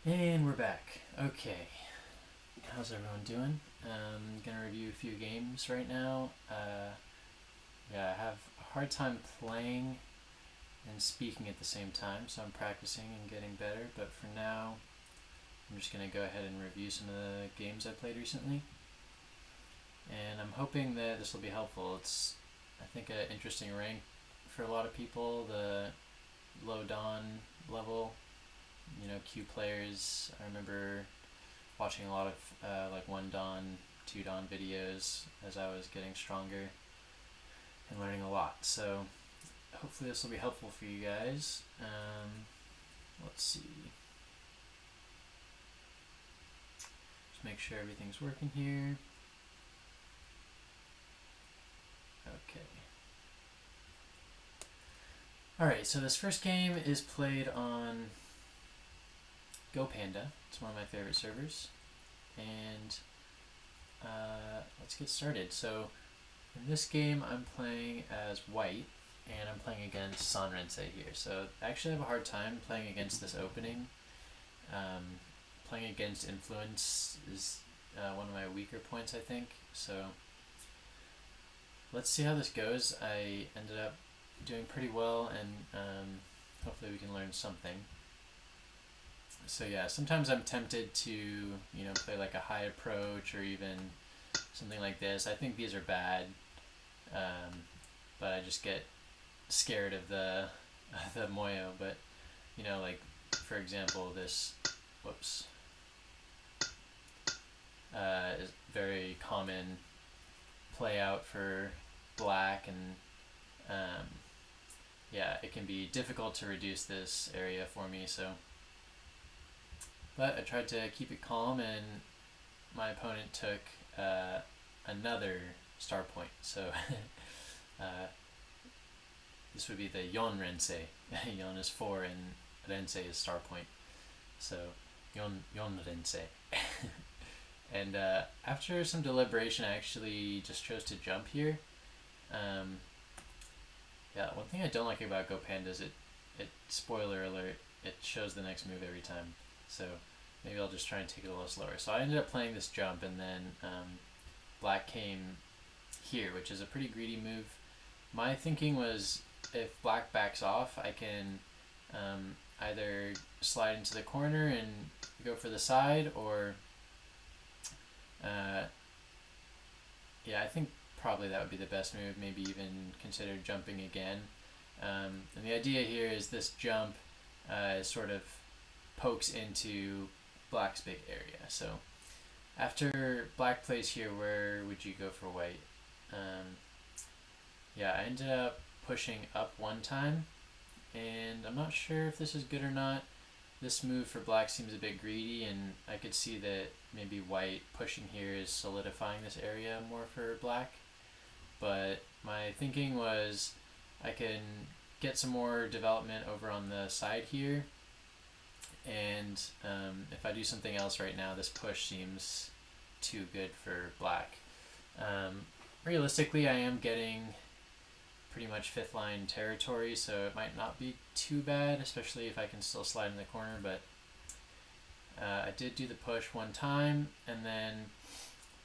And we're back. Okay, how's everyone doing? Gonna review a few games right now. Yeah, I have a hard time playing and speaking at the same time, so I'm practicing and getting better. But for now, I'm just gonna go ahead and review some of the games I played recently, and I'm hoping that this will be helpful. It's, I think, an interesting rank for a lot of people. The low dawn level, Q players. I remember watching a lot of like one dawn, two dawn videos as I was getting stronger and learning a lot. So hopefully this will be helpful for you guys. Let's see. Just make sure everything's working here. Okay. Alright, so this first game is played on GoPanda. It's one of my favorite servers. And let's get started. So in this game, I'm playing as white, and I'm playing against yon-ren-sei here. So I actually have a hard time playing against this opening. Playing against influence is one of my weaker points, I think. So let's see how this goes. I ended up doing pretty well, and hopefully we can learn something. So yeah, sometimes I'm tempted to play like a high approach or even something like this. I think these are bad, but I just get scared of the the moyo. But like for example, this whoops is very common play out for black, and yeah, it can be difficult to reduce this area for me. But I tried to keep it calm, and my opponent took another star point. So this would be the yon-ren-sei. Yon is 4 and rensei is star point. So yon-ren-sei. And after some deliberation, I actually just chose to jump here. Yeah, one thing I don't like about GoPanda is it spoiler alert, it shows the next move every time. So maybe I'll just try and take it a little slower. So I ended up playing this jump, and then black came here, which is a pretty greedy move. My thinking was if black backs off, I can either slide into the corner and go for the side, or yeah, I think probably that would be the best move. Maybe even consider jumping again. And the idea here is this jump sort of pokes into black's big area. So after black plays here, where would you go for white? Yeah, I ended up pushing up one time, and I'm not sure if this is good or not. This move for black seems a bit greedy, and I could see that maybe white pushing here is solidifying this area more for black. But my thinking was I can get some more development over on the side here, and if I do something else right now, this push seems too good for black. Realistically, I am getting pretty much 5th line territory, so it might not be too bad, especially if I can still slide in the corner. But I did do the push one time, and then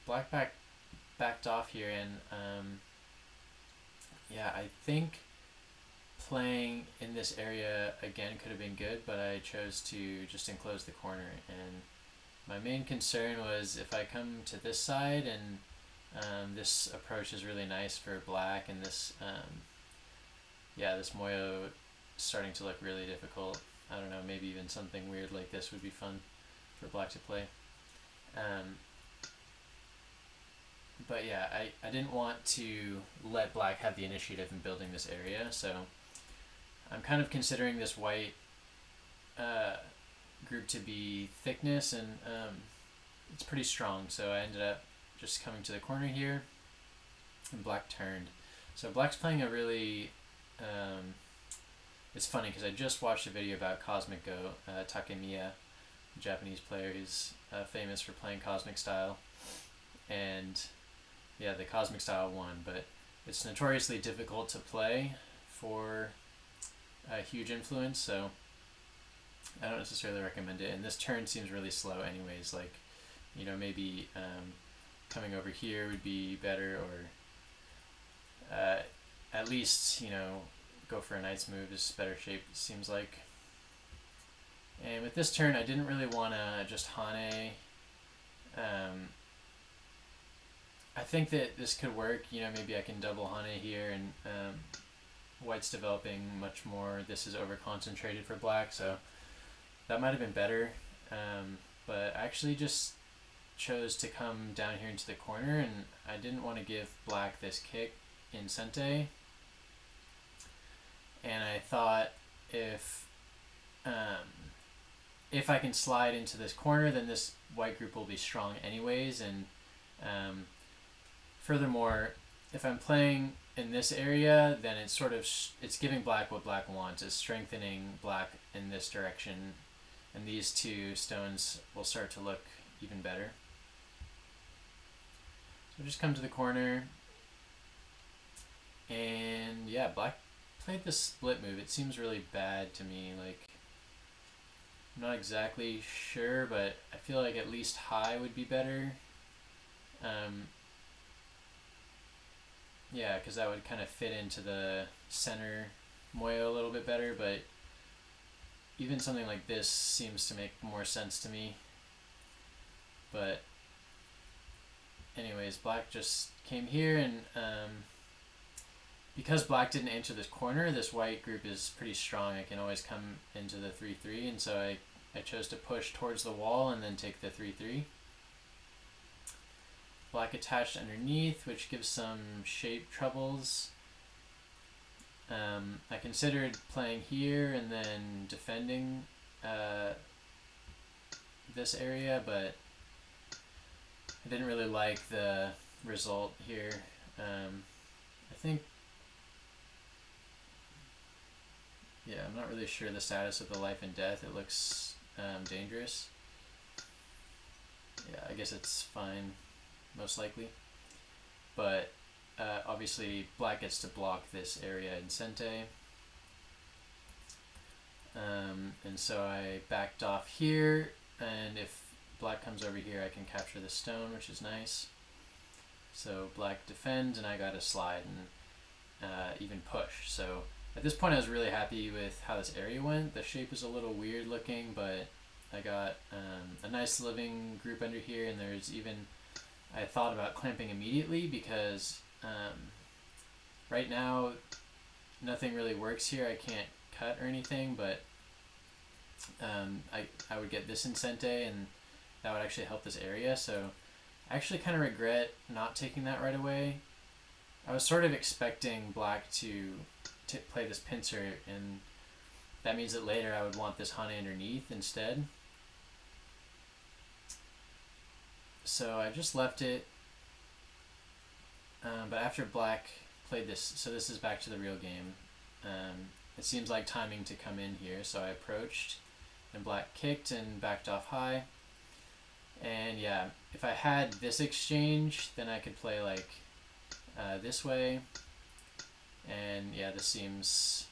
black backed off here, and yeah, I think playing in this area again could have been good, but I chose to just enclose the corner. And my main concern was if I come to this side, and this approach is really nice for black, and this yeah, this moyo is starting to look really difficult. I don't know, maybe even something weird like this would be fun for black to play. But yeah, I didn't want to let black have the initiative in building this area, so I'm kind of considering this white group to be thickness, and it's pretty strong. So I ended up just coming to the corner here, and black turned. So black's playing a really it's funny because I just watched a video about Cosmic Go, Takemiya, a Japanese player who's famous for playing Cosmic Style, and yeah, the Cosmic Style won, but it's notoriously difficult to play for a huge influence. So I don't necessarily recommend it. And this turn seems really slow anyways. Like, you know, maybe coming over here would be better, or at least, you know, go for a knight's move is better shape, it seems like. And with this turn, I didn't really want to just Hane. I think that this could work. You know, maybe I can double Hane here, and white's developing much more. This is over concentrated for black, so that might have been better. But I actually just chose to come down here into the corner, and I didn't want to give black this kick in Sente. And I thought if I can slide into this corner, then this white group will be strong anyways. And furthermore, if I'm playing in this area, then it's sort of it's giving black what black wants. It's strengthening black in this direction, and these two stones will start to look even better. So just come to the corner, and yeah, black played the split move. It seems really bad to me. Like, I'm not exactly sure, but I feel like at least high would be better. Yeah, because that would kind of fit into the center moyo a little bit better, but even something like this seems to make more sense to me. But anyways, black just came here, and because black didn't enter this corner, this white group is pretty strong. I can always come into the 3-3, and so I chose to push towards the wall and then take the 3-3. Black attached underneath, which gives some shape troubles. I considered playing here and then defending this area, but I didn't really like the result here. I think, yeah, I'm not really sure the status of the life and death. It looks dangerous. Yeah, I guess it's fine, most likely. But obviously black gets to block this area in Sente. And so I backed off here, and if black comes over here, I can capture the stone, which is nice. So black defends, and I got to slide and even push. So at this point I was really happy with how this area went. The shape is a little weird looking, but I got a nice living group under here, and there's even, I thought about clamping immediately because right now nothing really works here. I can't cut or anything, but I would get this in Sente, and that would actually help this area. So I actually kind of regret not taking that right away. I was sort of expecting black to play this pincer, and that means that later I would want this Hane underneath instead. So I just left it, but after black played this, so this is back to the real game. It seems like timing to come in here, so I approached, and black kicked and backed off high. And yeah, if I had this exchange, then I could play like this way. And yeah, this seems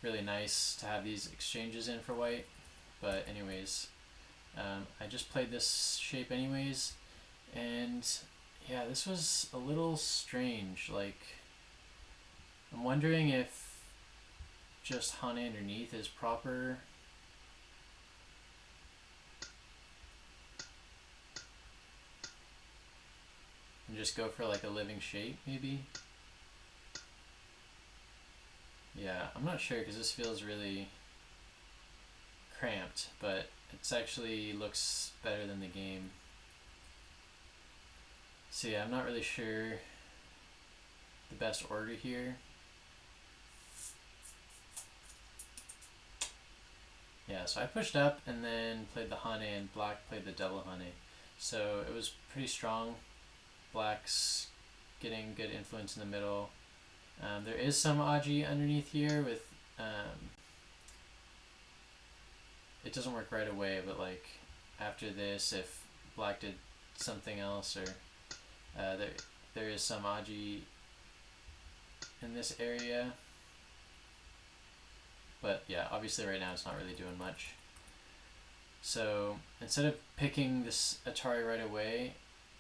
really nice to have these exchanges in for white. But anyways, I just played this shape anyways. And yeah, this was a little strange. Like, I'm wondering if just Hane underneath is proper. And just go for like a living shape, maybe? Yeah, I'm not sure because this feels really cramped, but it's actually looks better than the game. So yeah, I'm not really sure the best order here. Yeah, so I pushed up and then played the Hane, and black played the double Hane. So it was pretty strong. Black's getting good influence in the middle. There is some Aji underneath here with, it doesn't work right away, but like after this, if black did something else, or there is some Aji in this area. But yeah, obviously right now it's not really doing much. So instead of picking this Atari right away,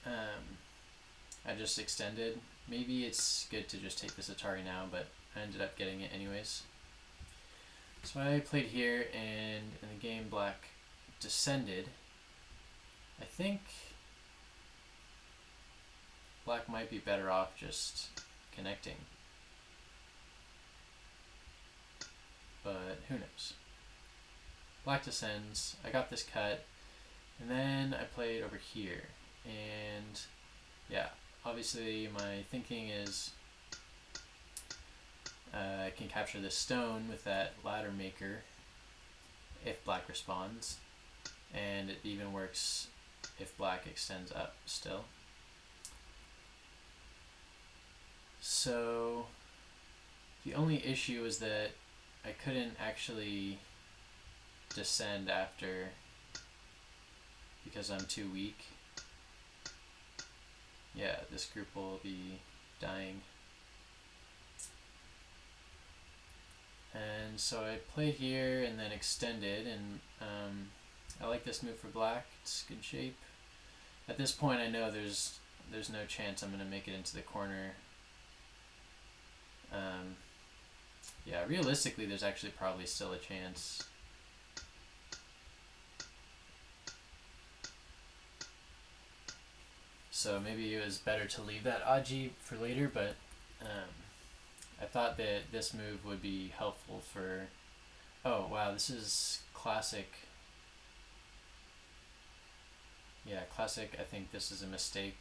I just extended. Maybe it's good to just take this Atari now, but I ended up getting it anyways. So I played here, and in the game black descended. I think black might be better off just connecting. But who knows. Black descends, I got this cut, and then I played over here. And yeah, obviously my thinking is I can capture this stone with that ladder maker if black responds, and it even works if black extends up still. So the only issue is that I couldn't actually descend after because I'm too weak. Yeah, this group will be dying. And so I played here and then extended, and I like this move for black. It's good shape. At this point I know there's no chance I'm going to make it into the corner. Yeah, realistically there's actually probably still a chance. So maybe it was better to leave that Aji for later, but I thought that this move would be helpful for... Oh wow, this is classic. Yeah, classic. I think this is a mistake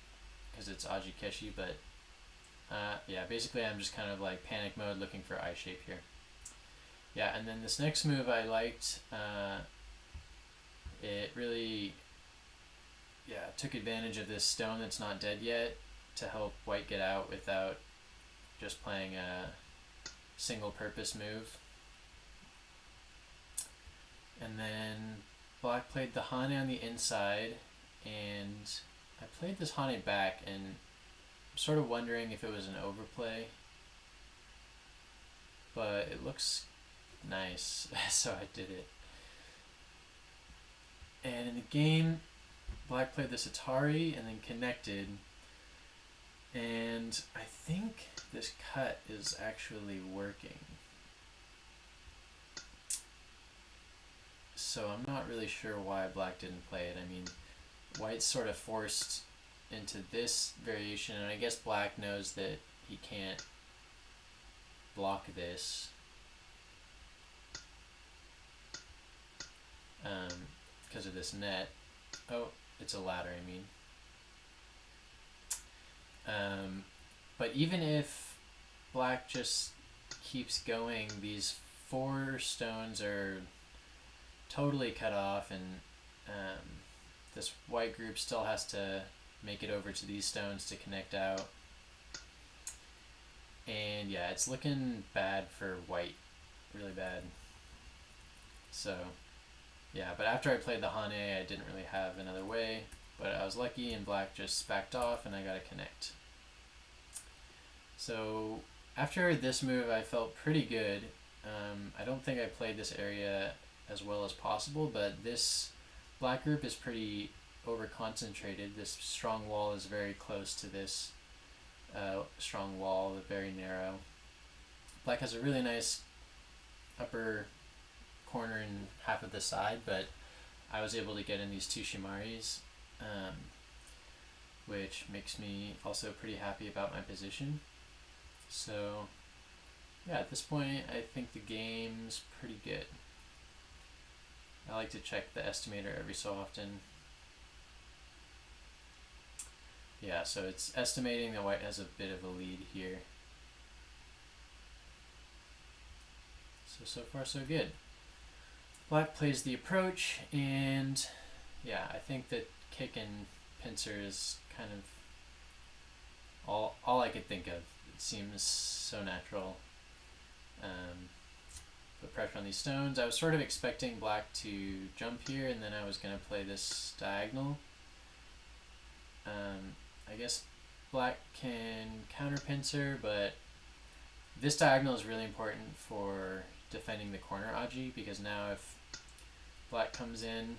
because it's Aji Keshi, but yeah, basically I'm just kind of like panic mode looking for eye shape here. Yeah, and then this next move I liked. It really took advantage of this stone that's not dead yet to help white get out without just playing a single purpose move. And then black played the Hane on the inside, and I played this Hane back, and I'm sort of wondering if it was an overplay, but it looks nice, so I did it. And in the game, black played this Atari and then connected, and I think this cut is actually working. So I'm not really sure why black didn't play it. I mean, white's sort of forced into this variation, and I guess black knows that he can't block this. Because of this net. Oh, it's a ladder, I mean. But even if black just keeps going, these 4 stones are totally cut off, and this white group still has to make it over to these stones to connect out. And yeah, it's looking bad for white, really bad. So yeah, but after I played the Hane, I didn't really have another way, but I was lucky and black just backed off and I got to connect. So after this move I felt pretty good. I don't think I played this area as well as possible, but this black group is pretty over concentrated. This strong wall is very close to this strong wall, very narrow. Black has a really nice upper corner and half of the side, but I was able to get in these 2 shimaris, which makes me also pretty happy about my position. So yeah, at this point I think the game's pretty good. I like to check the estimator every so often. Yeah, so it's estimating that white has a bit of a lead here. So far so good. Black plays the approach, and yeah, I think that kick and pincer is kind of all I could think of. It seems so natural. Put pressure on these stones. I was sort of expecting black to jump here, and then I was going to play this diagonal. I guess black can counter pincer, but this diagonal is really important for defending the corner Aji, because now if black comes in,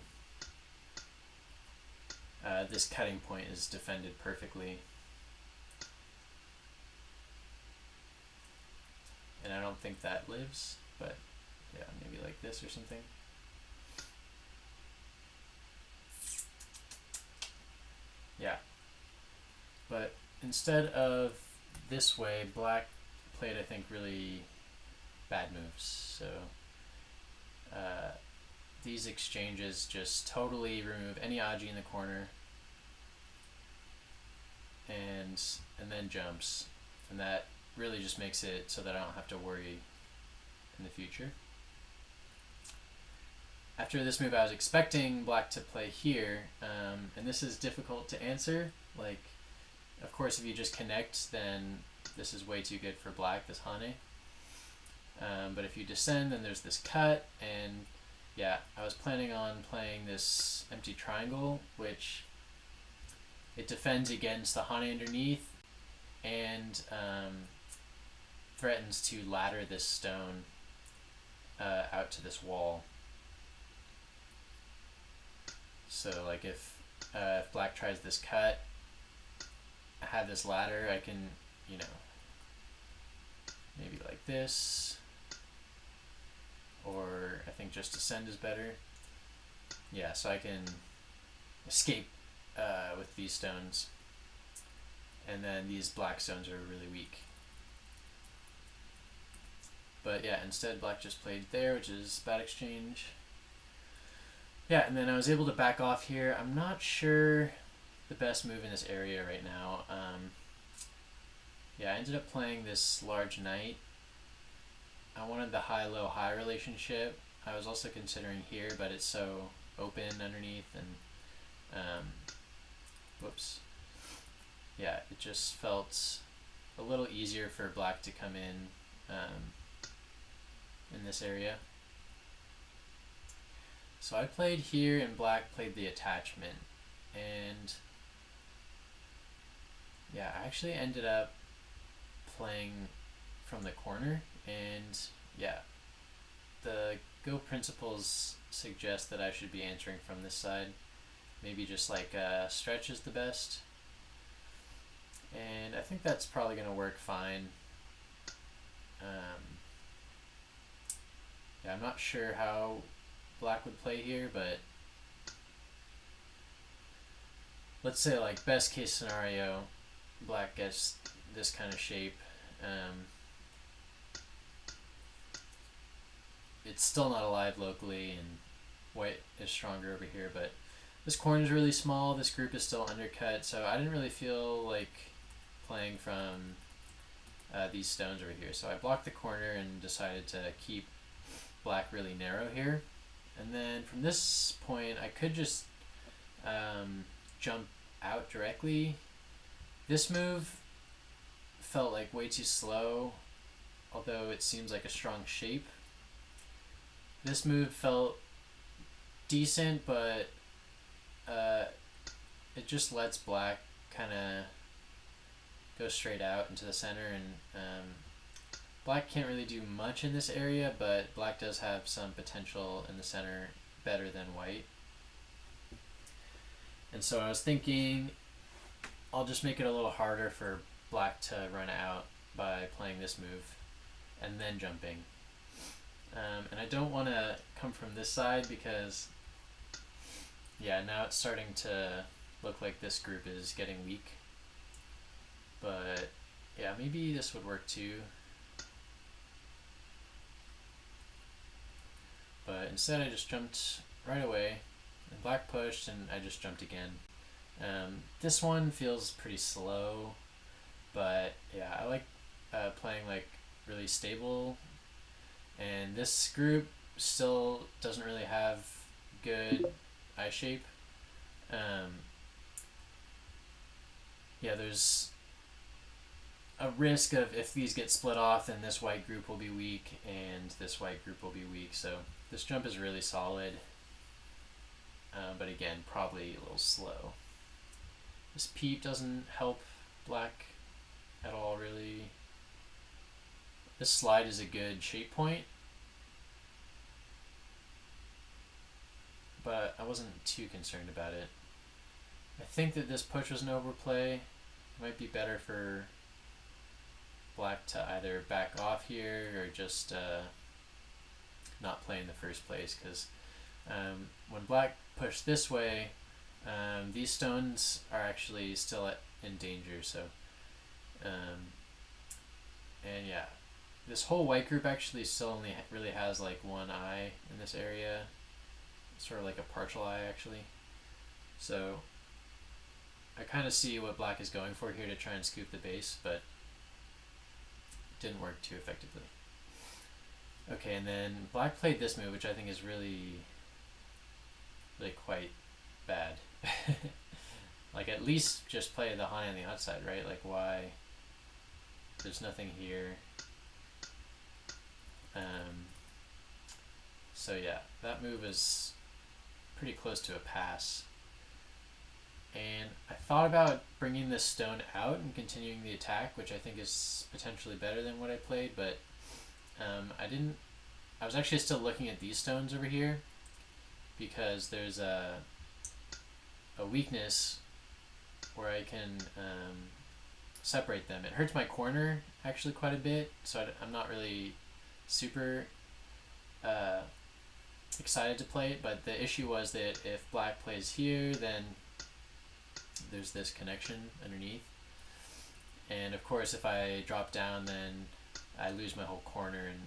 this cutting point is defended perfectly. And I don't think that lives, but yeah, maybe like this or something. Yeah. But instead of this way, black played, I think, really bad moves. So these exchanges just totally remove any aji in the corner, and then jumps, and that really just makes it so that I don't have to worry in the future. After this move, I was expecting black to play here, and this is difficult to answer. Like, of course, if you just connect, then this is way too good for black, this hane. But if you descend, then there's this cut, and yeah, I was planning on playing this empty triangle, which it defends against the hane underneath, and threatens to ladder this stone out to this wall. So like if black tries this cut, I have this ladder, I can, you know, maybe like this, or I think just descend is better. Yeah, so I can escape with these stones, and then these black stones are really weak. But yeah, instead black just played there, which is bad exchange. Yeah, and then I was able to back off here. I'm not sure the best move in this area right now. Yeah, I ended up playing this large knight. I wanted the high-low-high relationship. I was also considering here, but it's so open underneath, and whoops. Yeah, it just felt a little easier for black to come in this area. So I played here, and black played the attachment, and yeah, I actually ended up playing from the corner, and yeah, the Go principles suggest that I should be answering from this side. Maybe just like stretch is the best, and I think that's probably going to work fine. Yeah, I'm not sure how black would play here, but let's say like best case scenario, black gets this kind of shape. It's still not alive locally, and white is stronger over here, but this corner is really small, this group is still undercut, so I didn't really feel like playing from these stones over here. So I blocked the corner and decided to keep black really narrow here. And then from this point, I could just jump out directly. This move felt like way too slow, although it seems like a strong shape. This move felt decent, but it just lets black kind of go straight out into the center, and black can't really do much in this area, but black does have some potential in the center better than white. And so I was thinking I'll just make it a little harder for black to run out by playing this move and then jumping. And I don't want to come from this side because, yeah, now it's starting to look like this group is getting weak. But yeah, maybe this would work too. But instead I just jumped right away, and black pushed, and I just jumped again. This one feels pretty slow, but yeah, I like playing like really stable, and this group still doesn't really have good eye shape. Yeah, there's a risk of if these get split off, then this white group will be weak and this white group will be weak. So this jump is really solid, but again, probably a little slow. This peep doesn't help black at all, really. This slide is a good shape point, but I wasn't too concerned about it. I think that this push was an overplay. It might be better for black to either back off here or just not play in the first place, because when black pushed this way, these stones are actually still in danger. So, and yeah, this whole white group actually still only really has like one eye in this area, sort of like a partial eye actually. So I kind of see what black is going for here to try and scoop the base, but didn't work too effectively. Okay, and then black played this move, which I think is really quite bad. Like, at least just play the Hane on the outside, right? Like, why? There's nothing here. So yeah, that move is pretty close to a pass. And I thought about bringing this stone out and continuing the attack, which I think is potentially better than what I played, but I didn't. I was actually still looking at these stones over here, because there's a weakness where I can separate them. It hurts my corner actually quite a bit, so I'm not really super excited to play it, but the issue was that if black plays here, then there's this connection underneath, and of course if I drop down, then I lose my whole corner, and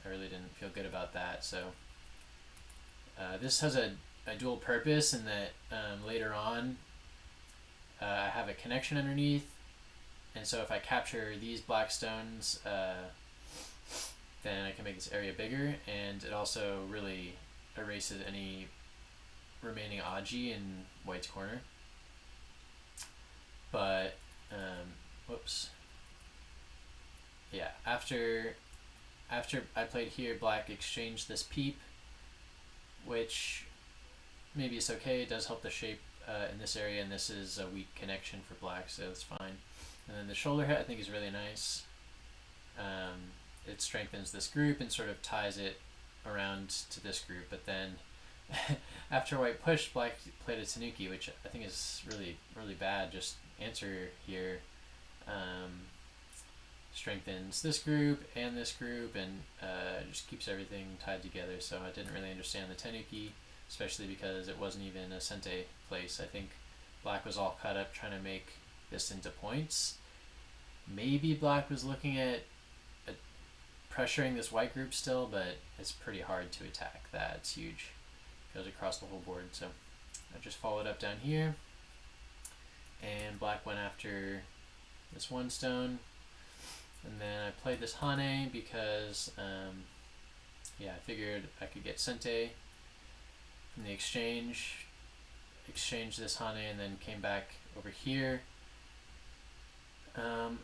I really didn't feel good about that. So this has a dual purpose in that later on I have a connection underneath, and so if I capture these black stones, then I can make this area bigger, and it also really erases any remaining Aji in white's corner. But whoops. Yeah, after I played here, black exchanged this peep, which maybe it's okay. It does help the shape in this area, and this is a weak connection for black, so it's fine. And then the shoulder hit I think is really nice. It strengthens this group and sort of ties it around to this group, but then after white pushed, black played a tanuki, which I think is really, really bad. Just answer here strengthens this group and just keeps everything tied together. So I didn't really understand the tanuki, especially because it wasn't even a sente place. I think black was all cut up trying to make this into points. Maybe black was looking at pressuring this white group still, but it's pretty hard to attack that. It's huge. Goes across the whole board. So I just followed up down here, and black went after this one stone, and then I played this Hane because I figured I could get sente from the exchange this Hane, and then came back over here.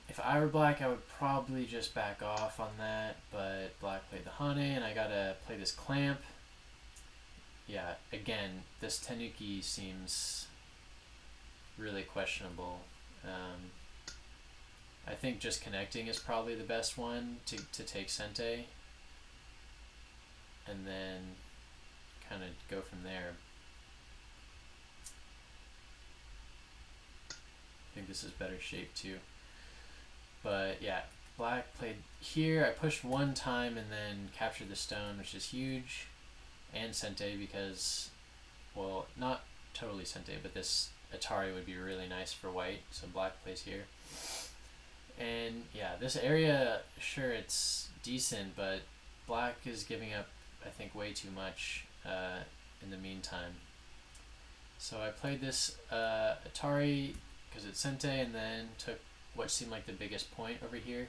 If I were black, I would probably just back off on that, but black played the Hane, and I gotta play this clamp. Yeah, again, this tanuki seems really questionable. I think just connecting is probably the best one to take sente, and then kind of go from there. I think this is better shape too. But yeah, black played here. I pushed one time and then captured the stone, which is huge, and sente because, well, not totally sente, but this Atari would be really nice for white, so black plays here. And yeah, this area, sure, it's decent, but black is giving up, I think, way too much in the meantime. So I played this Atari because it's sente, and then took what seemed like the biggest point over here.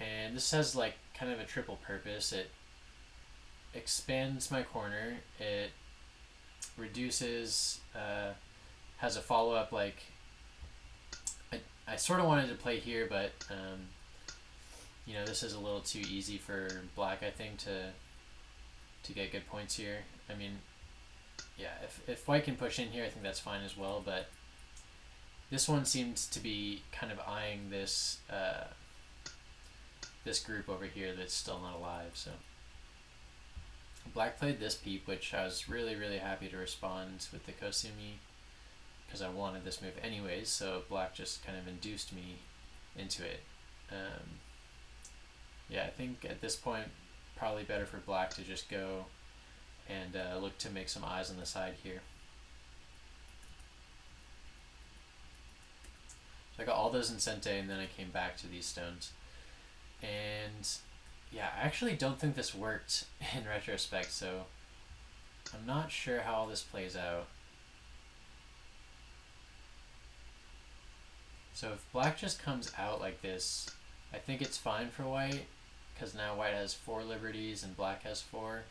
And this has like kind of a triple purpose. It expands my corner, it reduces, has a follow-up, like I sort of wanted to play here, but this is a little too easy for black, I think, to get good points here. I mean, yeah, if white can push in here, I think that's fine as well, but this one seems to be kind of eyeing this this group over here that's still not alive. So black played this peep, which I was really, really happy to respond with the Kosumi, because I wanted this move anyways, so black just kind of induced me into it. Yeah, I think at this point probably better for black to just go and look to make some eyes on the side here. So I got all those in Sente, and then I came back to these stones. And yeah, I actually don't think this worked in retrospect, so I'm not sure how all this plays out. So if black just comes out like this, I think it's fine for white, because now white has 4 liberties and black has 4.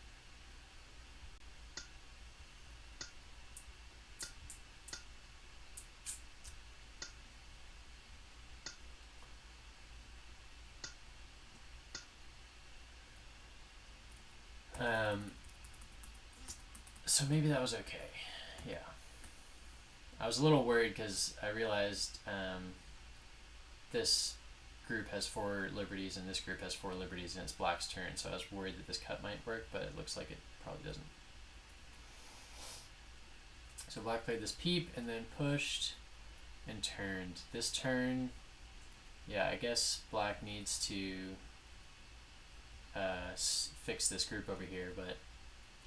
So maybe that was okay. Yeah. I was a little worried because I realized this group has 4 liberties and this group has 4 liberties and it's black's turn, so I was worried that this cut might work, but it looks like it probably doesn't. So black played this peep and then pushed and turned. This turn, yeah, I guess black needs to fix this group over here, but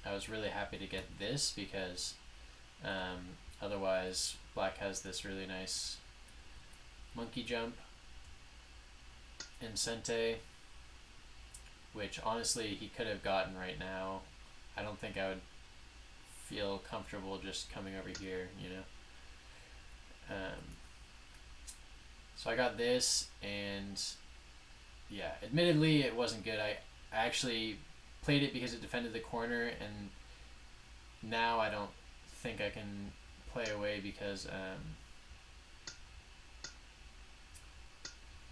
I was really happy to get this because otherwise black has this really nice monkey jump in Sente, which honestly he could have gotten right now. I don't think I would feel comfortable just coming over here, you know. So I got this, and yeah, admittedly it wasn't good. I actually played it because it defended the corner, and now I don't think I can play away because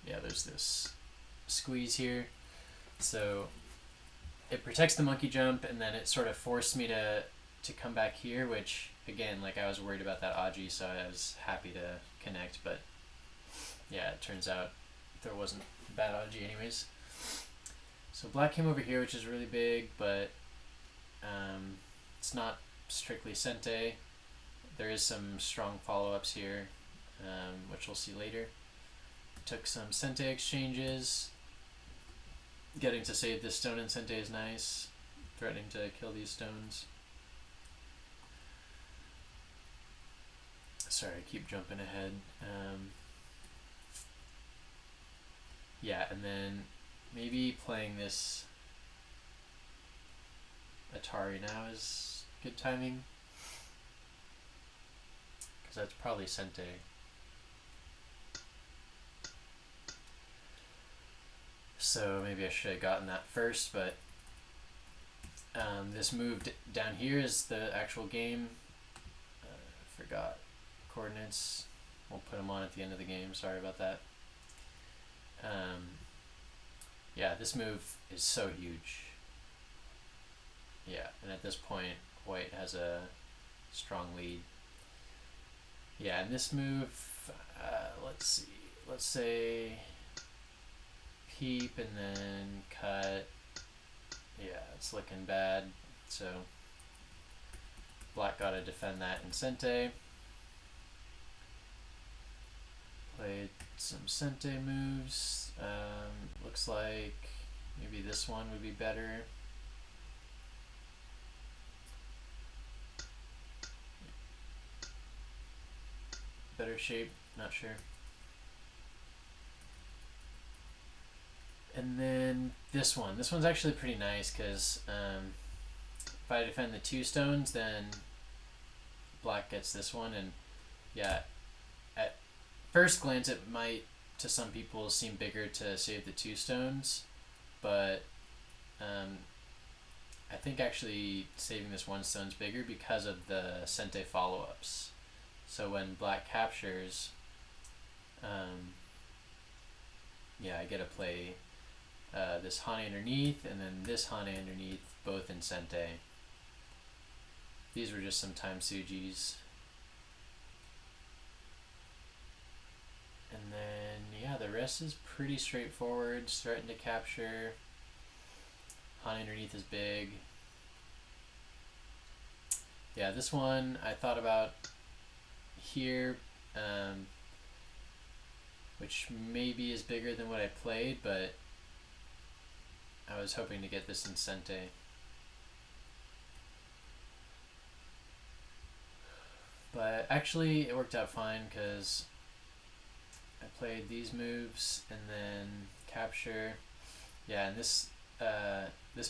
yeah, there's this squeeze here, so it protects the monkey jump, and then it sort of forced me to come back here, which again, like, I was worried about that Aji, so I was happy to connect, but yeah, it turns out there wasn't bad Aji anyways. So black came over here, which is really big, but it's not strictly Sente. There is some strong follow-ups here, which we'll see later. Took some Sente exchanges. Getting to save this stone in Sente is nice. Threatening to kill these stones. Sorry, I keep jumping ahead. Yeah, and then maybe playing this Atari now is good timing, because that's probably Sente. So maybe I should have gotten that first, but this move down here is the actual game. Forgot coordinates. We'll put them on at the end of the game. Sorry about that. Yeah, this move is so huge. Yeah, and at this point, white has a strong lead. Yeah, and this move, let's see. Let's say peep and then cut. Yeah, it's looking bad. So black gotta defend that in Sente. Played some Sente moves. Looks like maybe this one would be better. Better shape, not sure. And then this one. This one's actually pretty nice because if I defend the 2 stones, then black gets this one. And yeah, at first glance it might, to some people, seem bigger to save the 2 stones, but I think actually saving this 1 stone's bigger because of the Sente follow-ups. So when black captures, yeah, I get to play this Hane underneath and then this Hane underneath, both in Sente. These were just some time Sujis. And then, yeah, the rest is pretty straightforward. Starting to capture. Hane underneath is big. Yeah, this one I thought about here, which maybe is bigger than what I played, but I was hoping to get this in Sente. But actually it worked out fine because I played these moves and then capture. Yeah, and this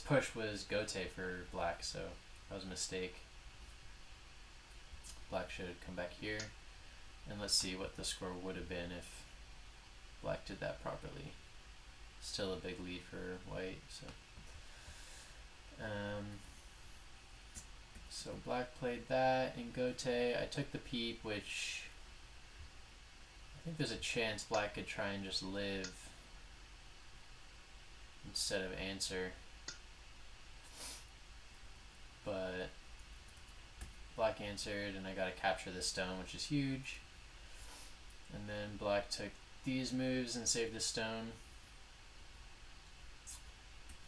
push was Gote for black, so that was a mistake. Black should come back here. And let's see what the score would have been if black did that properly. Still a big lead for white, so so black played that in Gote. I took the peep, which I think there's a chance black could try and just live instead of answer. But black answered and I got to capture this stone, which is huge. And then black took these moves and saved the stone.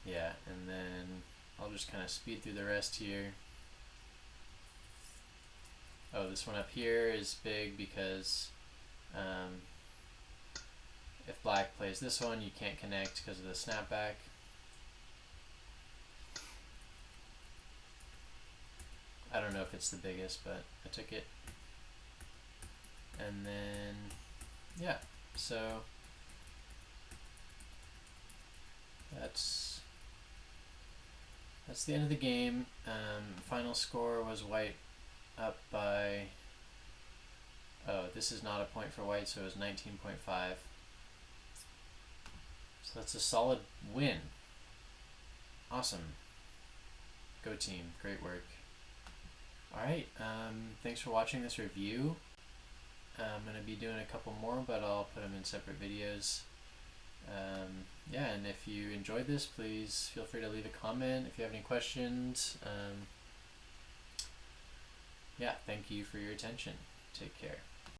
Yeah, and then I'll just kind of speed through the rest here. Oh, this one up here is big because if black plays this one, you can't connect because of the snapback. I don't know if it's the biggest, but I took it. And then, yeah, so that's the end of the game. Final score was white up by, oh, this is not a point for white, so it was 19.5. So that's a solid win. Awesome. Go team, great work. Alright, thanks for watching this review. I'm going to be doing a couple more, but I'll put them in separate videos. Yeah, and if you enjoyed this, please feel free to leave a comment if you have any questions. Yeah, thank you for your attention. Take care.